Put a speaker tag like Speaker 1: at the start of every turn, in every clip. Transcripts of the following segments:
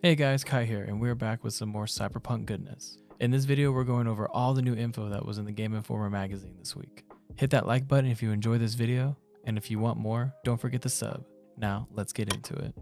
Speaker 1: Hey guys, Kai here, and we're back with some more Cyberpunk goodness. In this video, we're going over all the new info that was in the GameInformer magazine this week. Hit that like button if you enjoyed this video, and if you want more, don't forget to sub. Now, let's get into it.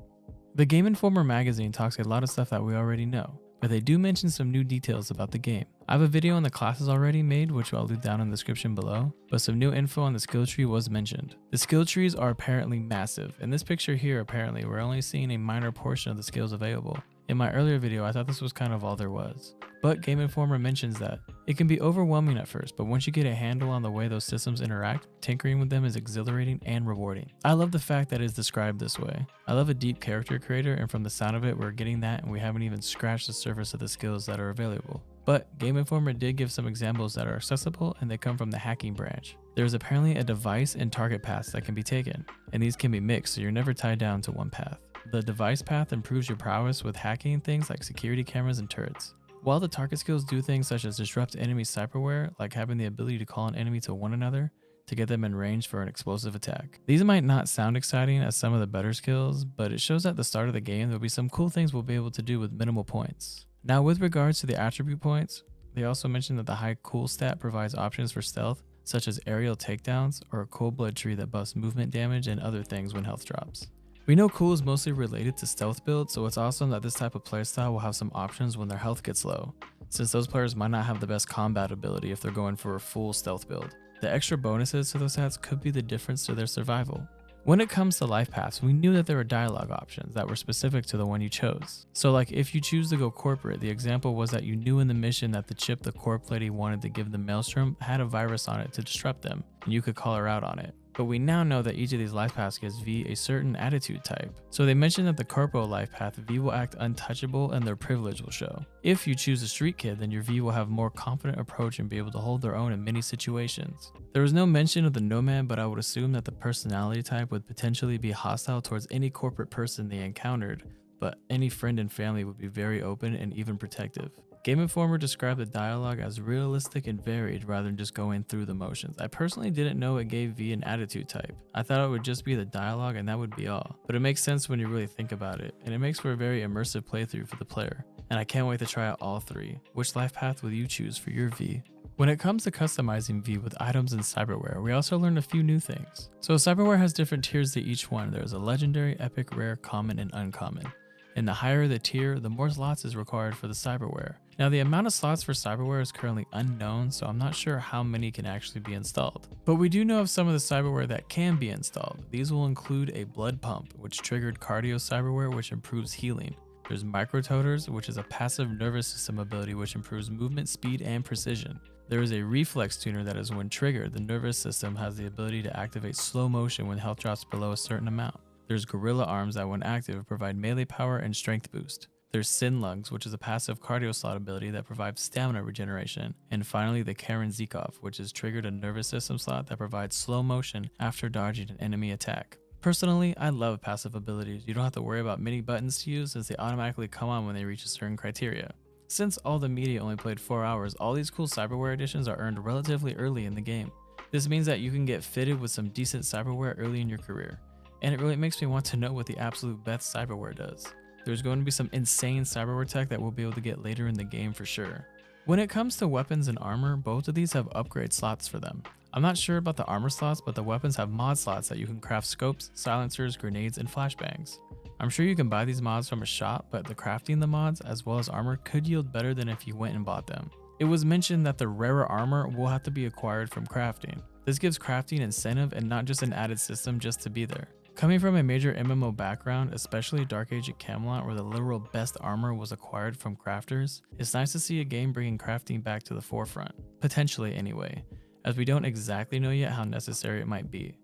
Speaker 1: The GameInformer magazine talks a lot of stuff that we already know, but they do mention some new details about the game. I have a video on the classes already made, which I'll leave down in the description below, but some new info on the skill tree was mentioned. The skill trees are apparently massive. In this picture here, apparently, we're only seeing a minor portion of the skills available. In my earlier video, I thought this was kind of all there was. But GameInformer mentions that it can be overwhelming at first, but once you get a handle on the way those systems interact, tinkering with them is exhilarating and rewarding. I love the fact that it is described this way. I love a deep character creator, and from the sound of it, we're getting that, and we haven't even scratched the surface of the skills that are available. But GameInformer did give some examples that are accessible, and they come from the hacking branch. There is apparently a device and target paths that can be taken, and these can be mixed, so you're never tied down to one path. The device path improves your prowess with hacking things like security cameras and turrets, while the target skills do things such as disrupt enemy cyberware, like having the ability to call an enemy to one another to get them in range for an explosive attack. These might not sound exciting as some of the better skills, but it shows at the start of the game there'll be some cool things we'll be able to do with minimal points. Now, with regards to the attribute points, they also mentioned that the high cool stat provides options for stealth, such as aerial takedowns or a cool blood tree that buffs movement damage and other things when health drops. We know cool is mostly related to stealth builds, so it's awesome that this type of playstyle will have some options when their health gets low, since those players might not have the best combat ability if they're going for a full stealth build. The extra bonuses to those stats could be the difference to their survival. When it comes to life paths, we knew that there were dialogue options that were specific to the one you chose. So like if you choose to go corporate, the example was that you knew in the mission that the chip the corp lady wanted to give the Maelstrom had a virus on it to disrupt them, and you could call her out on it. But we now know that each of these life paths gives V a certain attitude type. So they mentioned that the corpo life path V will act untouchable and their privilege will show. If you choose a street kid, then your V will have more confident approach and be able to hold their own in many situations. There was no mention of the nomad, but I would assume that the personality type would potentially be hostile towards any corporate person they encountered, but any friend and family would be very open and even protective. GameInformer described the dialogue as realistic and varied rather than just going through the motions. I personally didn't know it gave V an attitude type. I thought it would just be the dialogue and that would be all. But it makes sense when you really think about it, and it makes for a very immersive playthrough for the player. And I can't wait to try out all three. Which life path will you choose for your V? When it comes to customizing V with items in Cyberware, we also learned a few new things. So Cyberware has different tiers to each one. There's a legendary, epic, rare, common, and uncommon. And the higher the tier, the more slots is required for the Cyberware. Now the amount of slots for Cyberware is currently unknown, so I'm not sure how many can actually be installed. But we do know of some of the Cyberware that can be installed. These will include a blood pump, which triggered cardio Cyberware, which improves healing. There's micrototers, which is a passive nervous system ability which improves movement speed and precision. There is a reflex tuner that is when triggered, the nervous system has the ability to activate slow motion when health drops below a certain amount. There's gorilla arms that when active provide melee power and strength boost. There's Sin Lungs, which is a passive cardio slot ability that provides stamina regeneration. And finally, the Karen Zikov, which is triggered a nervous system slot that provides slow motion after dodging an enemy attack. Personally, I love passive abilities. You don't have to worry about many buttons to use since they automatically come on when they reach a certain criteria. Since all the media only played 4 hours, all these cool Cyberware editions are earned relatively early in the game. This means that you can get fitted with some decent Cyberware early in your career. And it really makes me want to know what the absolute best Cyberware does. There's going to be some insane Cyberware tech that we'll be able to get later in the game for sure. When it comes to weapons and armor, both of these have upgrade slots for them. I'm not sure about the armor slots, but the weapons have mod slots that you can craft scopes, silencers, grenades, and flashbangs. I'm sure you can buy these mods from a shop, but the crafting the mods as well as armor could yield better than if you went and bought them. It was mentioned that the rarer armor will have to be acquired from crafting. This gives crafting incentive and not just an added system just to be there. Coming from a major MMO background, especially Dark Age at Camelot where the literal best armor was acquired from crafters, it's nice to see a game bringing crafting back to the forefront. Potentially anyway, as we don't exactly know yet how necessary it might be.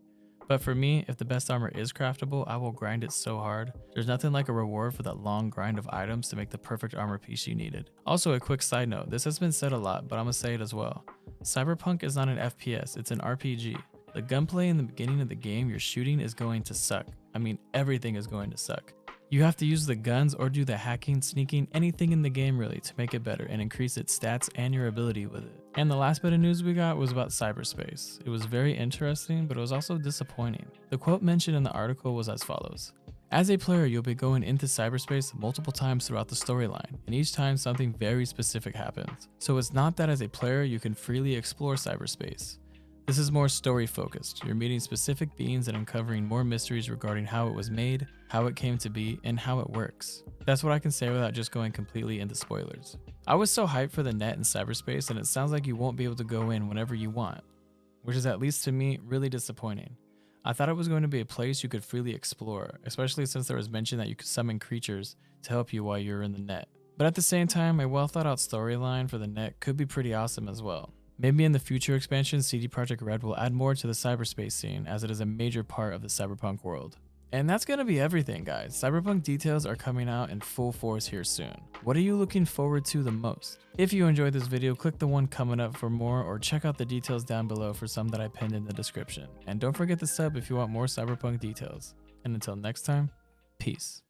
Speaker 1: But for me, if the best armor is craftable, I will grind it so hard. There's nothing like a reward for that long grind of items to make the perfect armor piece you needed. Also, a quick side note, this has been said a lot, but I'm gonna say it as well. Cyberpunk is not an FPS, it's an RPG. The gunplay in the beginning of the game you're shooting is going to suck. I mean, everything is going to suck. You have to use the guns or do the hacking, sneaking, anything in the game really to make it better and increase its stats and your ability with it. And the last bit of news we got was about Cyberspace. It was very interesting, but it was also disappointing. The quote mentioned in the article was as follows. As a player, you'll be going into cyberspace multiple times throughout the storyline, and each time something very specific happens. So it's not that as a player you can freely explore cyberspace. This is more story focused. You're meeting specific beings and uncovering more mysteries regarding how it was made, how it came to be, and how it works. That's what I can say without just going completely into spoilers. I was so hyped for the net in cyberspace, and it sounds like you won't be able to go in whenever you want, which is, at least to me, really disappointing. I thought it was going to be a place you could freely explore, especially since there was mention that you could summon creatures to help you while you're in the net. But at the same time, a well thought out storyline for the net could be pretty awesome as well. Maybe in the future expansion, CD Projekt Red will add more to the cyberspace scene, as it is a major part of the Cyberpunk world. And that's gonna be everything, guys. Cyberpunk details are coming out in full force here soon. What are you looking forward to the most? If you enjoyed this video, click the one coming up for more, or check out the details down below for some that I pinned in the description. And don't forget to sub if you want more Cyberpunk details. And until next time, peace.